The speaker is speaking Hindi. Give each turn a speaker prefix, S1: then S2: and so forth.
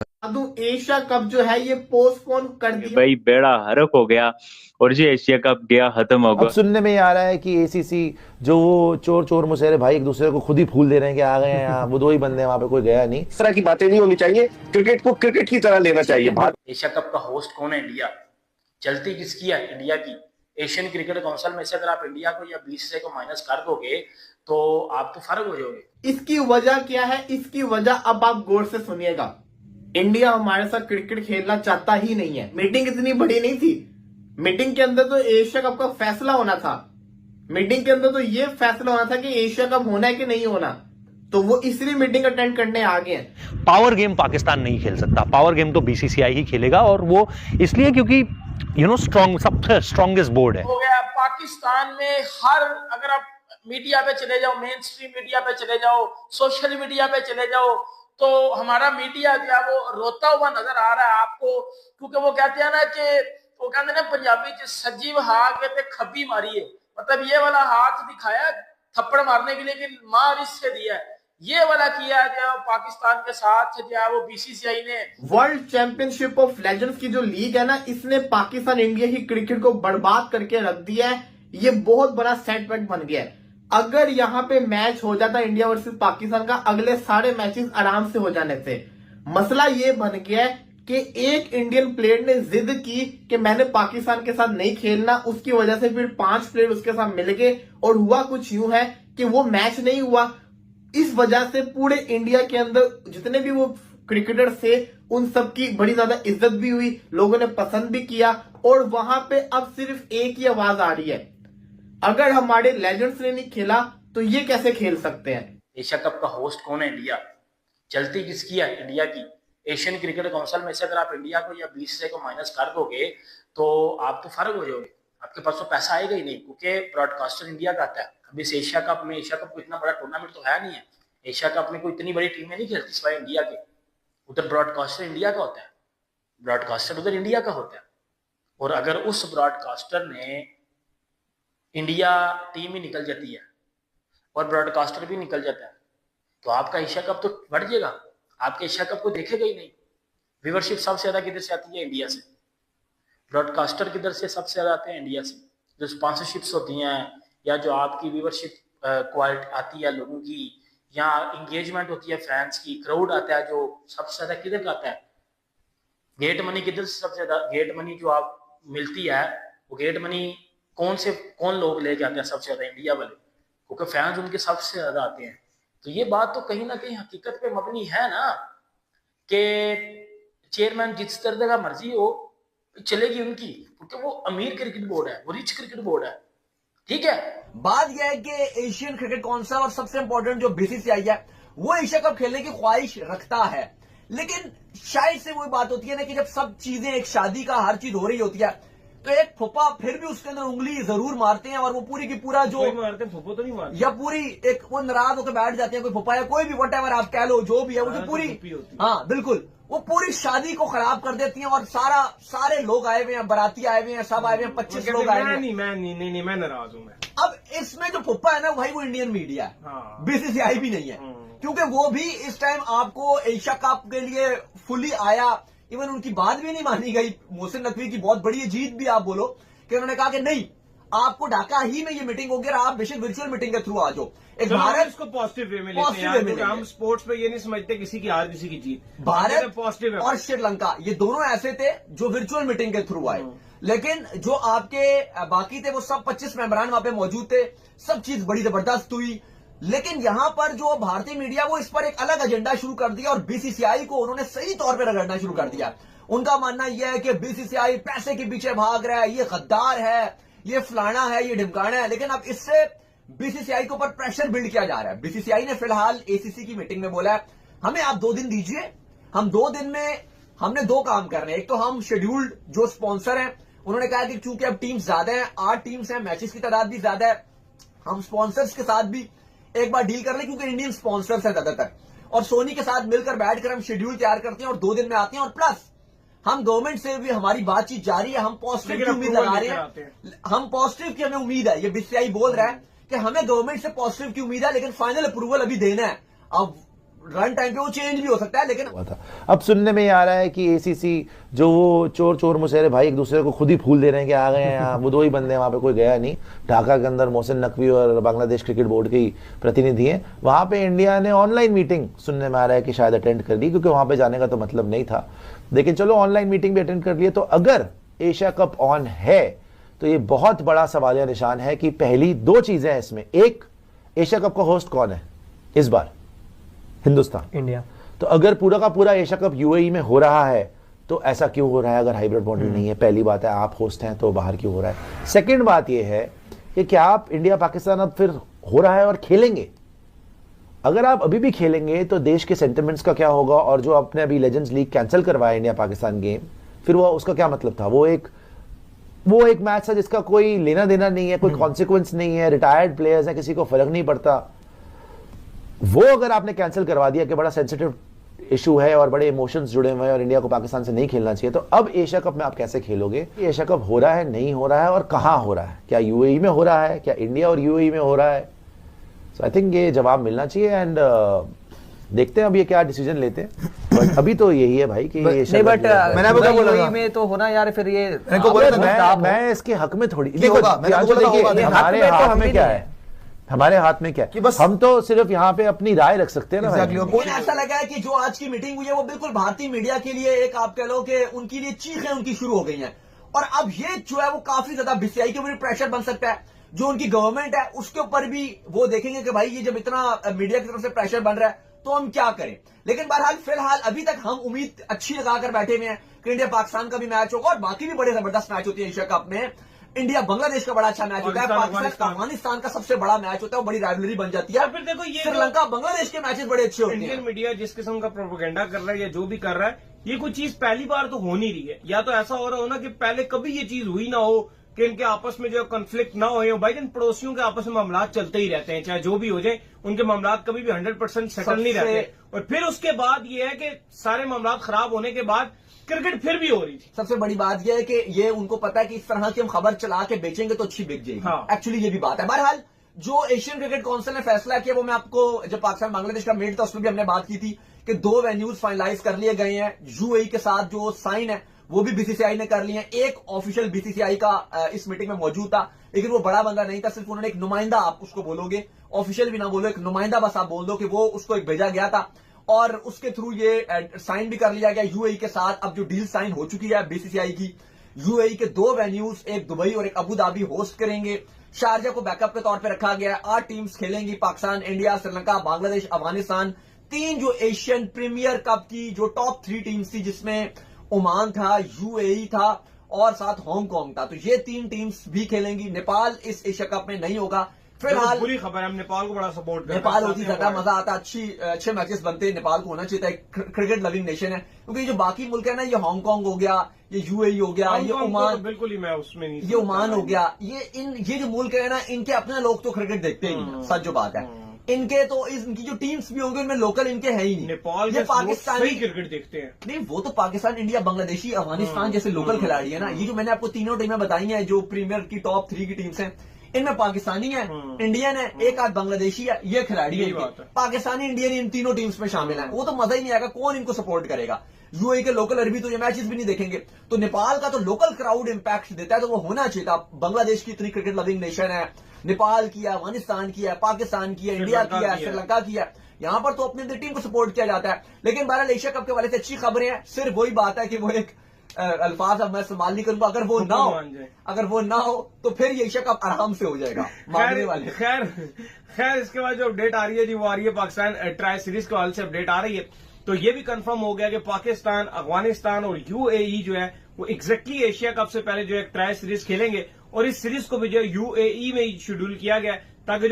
S1: एशिया कप जो है ये पोस्टपोन कर दिया।
S2: भाई बेड़ा हरक हो गया और ये एशिया कप गया खत्म हो
S3: अब
S2: गया।
S3: सुनने में ये आ रहा है कि एसीसी जो वो चोर चोर मुशेरे भाई एक दूसरे को खुद ही फूल दे रहे हैं कि आ गए हैं यहाँ, वो दो ही बंदे हैं, वहां पे कोई गया नहीं।
S4: इस तरह की बातें नहीं होनी चाहिए। क्रिकेट को क्रिकेट की तरह लेना चाहिए।
S5: एशिया कप का होस्ट कौन है? इंडिया। चलती किसकी है? इंडिया की। एशियन क्रिकेट काउंसिल में से अगर आप इंडिया को या बीसीसीआई को माइनस कर दोगे तो आप तो फर्क हो जाओगे।
S1: इसकी वजह क्या है? इसकी वजह अब आप गौर से सुनिएगा। इंडिया हमारे साथ क्रिकेट खेलना चाहता ही नहीं है। मीटिंग इतनी बड़ी नहीं थी। मीटिंग के अंदर तो एशिया कप का फैसला होना था। मीटिंग के अंदर तो ये फैसला होना था कि एशिया कप होना है कि नहीं होना। तो वो इसलिए मीटिंग अटेंड करने आ गए हैं।
S6: पावर गेम पाकिस्तान नहीं खेल सकता, पावर गेम तो बीसीसीआई ही खेलेगा, और वो इसलिए क्योंकि स्ट्रॉन्ग, सबसे स्ट्रॉन्गेस्ट बोर्ड है।
S5: हो गया पाकिस्तान में हर, अगर आप मीडिया पे चले जाओ, मेन स्ट्रीम मीडिया पे चले जाओ, सोशल मीडिया पे चले जाओ, तो हमारा मीडिया जो है वो रोता हुआ नजर आ रहा है आपको। क्योंकि वो कहते हैं ना कि वो कहते हैं ना पंजाबी च सजीव हाथ पे खब्बी मारी है, मतलब ये वाला हाथ दिखाया थप्पड़ मारने के लिए कि मार इससे दिया है, ये वाला किया जो पाकिस्तान के साथ जो है वो बीसीसीआई ने।
S1: वर्ल्ड चैंपियनशिप ऑफ लेजेंड्स की जो लीग है ना, इसने पाकिस्तान इंडिया की क्रिकेट को बर्बाद करके रख दिया है। ये बहुत बड़ा सेटबैक बन गया है। अगर यहाँ पे मैच हो जाता इंडिया वर्सेस पाकिस्तान का, अगले सारे मैचेस आराम से हो जाने थे। मसला ये बन गया है कि एक इंडियन प्लेयर ने जिद की कि मैंने पाकिस्तान के साथ नहीं खेलना, उसकी वजह से फिर 5 प्लेयर उसके साथ मिल गए और हुआ कुछ यूं है कि वो मैच नहीं हुआ। इस वजह से पूरे इंडिया के अंदर जितने भी वो क्रिकेटर थे उन सबकी बड़ी ज्यादा इज्जत भी हुई, लोगों ने पसंद भी किया। और वहां पे अब सिर्फ एक ही आवाज आ रही है, अगर हमारे लेजेंड्स ने नहीं खेला तो ये कैसे खेल सकते हैं।
S5: एशिया कप का होस्ट कौन है? इंडिया। चलती किसकी है? इंडिया की। एशियन क्रिकेट काउंसिल में से अगर आप इंडिया को या बीसीसीआई को माइनस कर दोगे तो आप तो फर्क हो जाओगे, आपके पास तो पैसा आएगा ही नहीं, क्योंकि ब्रॉडकास्टर इंडिया का आता है। अभी इस एशिया कप में, एशिया कप को इतना बड़ा टूर्नामेंट तो है नहीं है, एशिया कप में कोई इतनी बड़ी टीमें नहीं खेलती सिवाय इंडिया के। उधर ब्रॉडकास्टर इंडिया का होता है, ब्रॉडकास्टर उधर इंडिया का होता है। और अगर उस ब्रॉडकास्टर ने, इंडिया टीम ही निकल जाती है और ब्रॉडकास्टर भी निकल जाता है, तो आपका एशिया कप तो बढ़ जाएगा, आपके एशिया कप को देखेगा ही नहीं। व्यूवरशिप सबसे ज्यादा किधर से आती है? इंडिया से। ब्रॉडकास्टर किधर से सबसे ज्यादा आते हैं? इंडिया से। जो स्पॉन्सरशिप्स होती हैं या जो आपकी व्यूवरशिप क्वालिटी आती है लोगों की, या इंगेजमेंट होती है फैंस की, क्राउड आता है, जो सबसे ज्यादा किधर का आता है? गेट मनी किधर से सबसे ज्यादा? गेट मनी जो आप मिलती है वो गेट मनी कौन लोग लेके आते हैं सबसे ज्यादा? इंडिया वाले, क्योंकि फैंस उनके सबसे ज्यादा आते हैं। तो ये बात तो कहीं ना कहीं हकीकत पे मबनी है ना, कि चेयरमैन जिस तरह का मर्जी हो चलेगी उनकी, क्योंकि वो अमीर क्रिकेट बोर्ड है, वो रिच क्रिकेट बोर्ड है। ठीक है,
S7: बात यह है कि एशियन क्रिकेट काउंसिल और सबसे इंपॉर्टेंट जो बीसीसीआई है वो एशिया कप खेलने की ख्वाहिश रखता है, लेकिन शायद से वही बात होती है ना कि जब सब चीजें, एक शादी का हर चीज हो रही होती है, तो एक फुप्पा फिर भी उसके अंदर उंगली जरूर मारते हैं, और वो पूरी की पूरा जो
S8: मारते हैं, फुप्पो तो नहीं मारते,
S7: या पूरी एक वो नाराज होकर बैठ जाते हैं, कोई फुप्पा या कोई भी वट आप कह लो जो भी है, वो जो पूरी, हाँ बिल्कुल, वो पूरी शादी को खराब कर देती हैं। और सारे लोग आए हुए हैं, बाराती आए हुए हैं, सब आए हुए हैं, 25 लोग आए हुए हैं।
S8: मैं नाराज हूँ। मैं
S7: अब इसमें जो फुप्पा है ना भाई, वो इंडियन मीडिया है, बीसीसीआई भी नहीं है, क्योंकि वो भी इस टाइम आपको एशिया कप के लिए फुली आया। इवन उनकी बात भी नहीं मानी गई। मोहसिन नकवी की बहुत बड़ी जीत भी आप बोलो कि उन्होंने कहा कि नहीं, आपको ढाका ही में ये मीटिंग होगी और आप बेशक वर्चुअल मीटिंग के थ्रू आ जाओ। एक भारत
S8: इसको पॉजिटिव वे में लेते हैं, हम स्पोर्ट्स पे ये नहीं समझते किसी की हार किसी की जीत।
S7: भारत
S8: पॉजिटिव
S7: और श्रीलंका, ये दोनों ऐसे थे जो वर्चुअल मीटिंग के थ्रू आए, लेकिन जो आपके बाकी थे वो सब 25 मेंबरान वहां पे मौजूद थे, सब चीज बड़ी जबरदस्त हुई। लेकिन यहां पर जो भारतीय मीडिया, वो इस पर एक अलग एजेंडा शुरू कर दिया और बीसीसीआई को उन्होंने सही तौर पर रगड़ना शुरू कर दिया। उनका मानना यह है कि बीसीसीआई पैसे के पीछे भाग रहा है, ये गद्दार है, ये फलाना है, ये ढिमकाना है। लेकिन अब इससे बीसीसीआई के ऊपर प्रेशर बिल्ड किया जा रहा है। बीसीसीआई ने फिलहाल एसीसी की मीटिंग में बोला है, हमें आप 2 दिन दीजिए, हम 2 दिन में हमने 2 काम करने हैं। एक तो हम शेड्यूल्ड जो स्पॉन्सर हैं, उन्होंने कहा कि चूंकि अब टीम्स ज्यादा हैं, 8 टीम्स हैं, मैचेस की तादाद भी ज्यादा है, हम स्पॉन्सर्स के साथ भी एक बार डील कर लें, क्योंकि इंडियन स्पॉन्सर्स हैं ज्यादातर, और सोनी के साथ मिलकर बैठकर हम शेड्यूल तैयार करते हैं और 2 दिन में आते हैं। और प्लस हम गवर्नमेंट से भी हमारी बातचीत जारी है, हम पॉजिटिव की उम्मीद लगा रहे हैं, हम पॉजिटिव की हमें उम्मीद है। ये बीसीसीआई बोल रहा है कि हमें गवर्नमेंट से पॉजिटिव की उम्मीद है, लेकिन फाइनल अप्रूवल अभी देना है। अब रन टाइम पे वो चेंज भी हो सकता है, लेकिन
S3: हुआ था। अब सुनने में ये आ रहा है कि एसीसी जो वो चोर चोर मुशेरे भाई एक दूसरे को खुद ही फूल दे रहे हैं कि आ गए हैं यहाँ, वो दो ही बंदे हैं, वहाँ पे कोई गया नहीं। ढाका के अंदर मोहसिन नकवी और बांग्लादेश क्रिकेट बोर्ड के प्रतिनिधि हैं। वहाँ पे इंडिया ने ऑनलाइन मीटिंग सुनने में आ रहा है कि शायद अटेंड कर ली, क्योंकि वहाँ पे जाने का तो मतलब नहीं था, लेकिन चलो ऑनलाइन मीटिंग भी अटेंड कर लिए। तो अगर एशिया कप ऑन है तो ये बहुत बड़ा सवालिया निशान है कि पहली दो चीजें हैं इसमें। एक, एशिया कप का होस्ट कौन है इस बार? हिंदुस्तान,
S9: इंडिया।
S3: तो अगर पूरा का पूरा एशिया कप यूएई में हो रहा है तो ऐसा क्यों हो रहा है अगर हाइब्रिड मॉडल नहीं है? पहली बात है, आप होस्ट हैं तो बाहर क्यों हो रहा है? सेकंड बात यह है कि क्या आप इंडिया पाकिस्तान अब फिर हो रहा है और खेलेंगे? अगर आप अभी भी खेलेंगे तो देश के सेंटिमेंट्स का क्या होगा? और जो आपने अभी लेजेंड्स लीग कैंसिल करवाया इंडिया पाकिस्तान गेम, फिर वो उसका क्या मतलब था? वो एक मैच है जिसका कोई लेना देना नहीं है, कोई कॉन्सिक्वेंस नहीं है, रिटायर्ड प्लेयर्स हैं, किसी को फर्क नहीं पड़ता। वो अगर आपने कैंसिल करवा दिया कि बड़ा सेंसिटिव इशू है और बड़े इमोशंस जुड़े हुए हैं और इंडिया को पाकिस्तान से नहीं खेलना चाहिए, तो अब एशिया कप में आप कैसे खेलोगे? एशिया कप हो रहा है, नहीं हो रहा है, और कहां हो रहा है? क्या यूएई में हो रहा है? क्या इंडिया और यूएई में हो रहा है? सो आई थिंक ये जवाब मिलना चाहिए एंड देखते हैं अब ये क्या डिसीजन लेते हैं। बट अभी तो यही है भाई कि
S9: नहीं, बट
S1: मैंने आपको क्या बोला था?
S9: यूएई में तो होना यार, फिर ये
S3: मैं इसके हक में थोड़ी
S1: ये होगा, मैंने आपको बोला होगा,
S3: हमारे हाथ में क्या है? हमारे हाथ में क्या है?
S1: बस
S3: हम तो सिर्फ यहाँ पे अपनी राय रख सकते हैं ना।
S7: लेकिन ऐसा लगा है कि जो आज की मीटिंग हुई है वो बिल्कुल भारतीय मीडिया के लिए एक, आप कह लो कि उनके लिए चीखें उनकी शुरू हो गई हैं, और अब ये जो है वो काफी ज्यादा बीसीसीआई के ऊपर प्रेशर बन सकता है। जो उनकी गवर्नमेंट है उसके ऊपर भी वो देखेंगे कि भाई ये जब इतना मीडिया की तरफ से प्रेशर बन रहा है तो हम क्या करें। लेकिन बहरहाल फिलहाल अभी तक हम उम्मीद अच्छी लगाकर बैठे हुए हैं कि इंडिया पाकिस्तान का भी मैच होगा, और बाकी भी बड़े जबरदस्त मैच होते हैं एशिया कप में। इंडिया बांग्लादेश का बड़ा अच्छा मैच होता है, पाकिस्तान अफगानिस्तान का सबसे बड़ा मैच होता है, वो बड़ी राइवलरी बन जाती है।
S8: फिर देखो ये
S7: श्रीलंका बांग्लादेश के मैचेस बड़े अच्छे होते हैं।
S8: इंडियन मीडिया जिस किस्म का प्रोपेगेंडा कर रहा है या जो भी कर रहा है, ये कोई चीज पहली बार तो हो नहीं रही है। या तो ऐसा हो रहा हो ना कि पहले कभी ये चीज हुई ना हो कि इनके आपस में जो कॉन्फ्लिक्ट ना हो। भाई इन पड़ोसियों के आपस में मामला चलते ही रहते हैं, चाहे जो भी हो जाए, उनके मामला कभी भी 100% सेटल नहीं रहते। और फिर उसके बाद ये है कि सारे मामला खराब होने के बाद क्रिकेट फिर भी हो रही थी।
S7: सबसे बड़ी बात यह है कि ये उनको पता है कि इस तरह की हम खबर चला के बेचेंगे तो अच्छी बिक जाएगी।
S8: हाँ।
S7: एक्चुअली ये भी बात है। बहरहाल जो एशियन क्रिकेट काउंसिल ने फैसला किया वो मैं आपको, जब पाकिस्तान बांग्लादेश का मेट था उसमें भी हमने बात की थी कि 2 वेन्यूज फाइनलाइज कर लिए गए हैं। यूएई के साथ जो साइन है वो भी बीसीसीआई ने कर लिए हैं। एक ऑफिशियल बीसीसीआई का इस मीटिंग में मौजूद था, लेकिन वो बड़ा बंदा नहीं था, सिर्फ उन्होंने एक नुमाइंदा, आप उसको बोलोगे ऑफिशियल भी ना बोलो, एक नुमाइंदा बस आप बोल दो कि वो उसको एक भेजा गया था, और उसके थ्रू ये साइन भी कर लिया गया यूएई के साथ। अब जो डील साइन हो चुकी है बीसीसीआई की, यूएई के 2 वेन्यूज, एक दुबई और एक अबू धाबी होस्ट करेंगे। शारजा को बैकअप के तौर पर रखा गया है। 8 टीम्स खेलेंगी, पाकिस्तान, इंडिया, श्रीलंका, बांग्लादेश, अफगानिस्तान। 3 जो एशियन प्रीमियर कप की जो टॉप 3 टीम्स थी, जिसमें ओमान था, यूएई था और साथ हांगकांग था, तो ये 3 टीम्स भी खेलेंगी। नेपाल इस एशिया कप में नहीं होगा फिलहाल।
S8: बुरी खबर है, हम नेपाल को बड़ा सपोर्ट करते हैं।
S7: नेपाल होती ज्यादा मजा आता, अच्छे मैचेस बनते, नेपाल को होना चाहिए था। क्रिकेट लविंग नेशन है, क्योंकि जो बाकी मुल्क है ना, ये हांगकांग हो गया, ये यूएई हो गया, ये ओमान,
S8: बिल्कुल ही मैं उसमें नहीं,
S7: ये ओमान हो गया, ये जो मुल्क है ना, इनके अपने लोग तो क्रिकेट देखते ही नहीं, सच जो बात है। इनके तो इनकी जो टीम्स भी होंगे उनमें लोकल इनके है ही नहीं।
S8: नेपाल
S7: ये पाकिस्तानी
S8: क्रिकेट देखते हैं।
S7: नहीं, वो तो पाकिस्तान, इंडिया, बांग्लादेशी, अफगानिस्तान जैसे लोकल खिलाड़ी है ना। ये जो मैंने आपको तीनों टीमें बताई हैं जो प्रीमियर की टॉप 3 की टीम्स हैं, इनमें पाकिस्तानी है, इंडियन है, एक आध बांग्लादेशी है, ये खिलाड़ी है। पाकिस्तानी, इंडियन इन तीनों टीम्स में शामिल है। वो तो मजा ही नहीं आएगा, कौन इनको सपोर्ट करेगा? यूएई के लोकल अरबी तो ये मैचेस भी नहीं देखेंगे। तो नेपाल का तो लोकल क्राउड इंपैक्ट देता है, तो वो होना चाहिए था। बांग्लादेश की इतनी क्रिकेट लविंग नेशन है, नेपाल की है, अफगानिस्तान की है, पाकिस्तान की है, इंडिया की है, श्रीलंका की है, यहाँ पर तो अपनी टीम को सपोर्ट किया जाता है। लेकिन बहरहाल एशिया कप के वाले से अच्छी खबरें हैं। सिर्फ वही बात है कि वो एक अल्फाज अब मैं इस्तेमाल नहीं करूंगा, अगर वो ना हो तो फिर ये एशिया कप आराम से हो जाएगा मांगने वाले।
S8: खैर इसके बाद जो अपडेट आ रही है जी, वो आ रही है पाकिस्तान ट्राई सीरीज के हवाले से अपडेट आ रही है। तो ये भी कंफर्म हो गया कि पाकिस्तान, अफगानिस्तान और यूएई जो है वो एग्जैक्टली एशिया कप से पहले जो है ट्राई सीरीज खेलेंगे, और इस सीरीज को भी जो है यूएई में शेड्यूल किया गया ताकि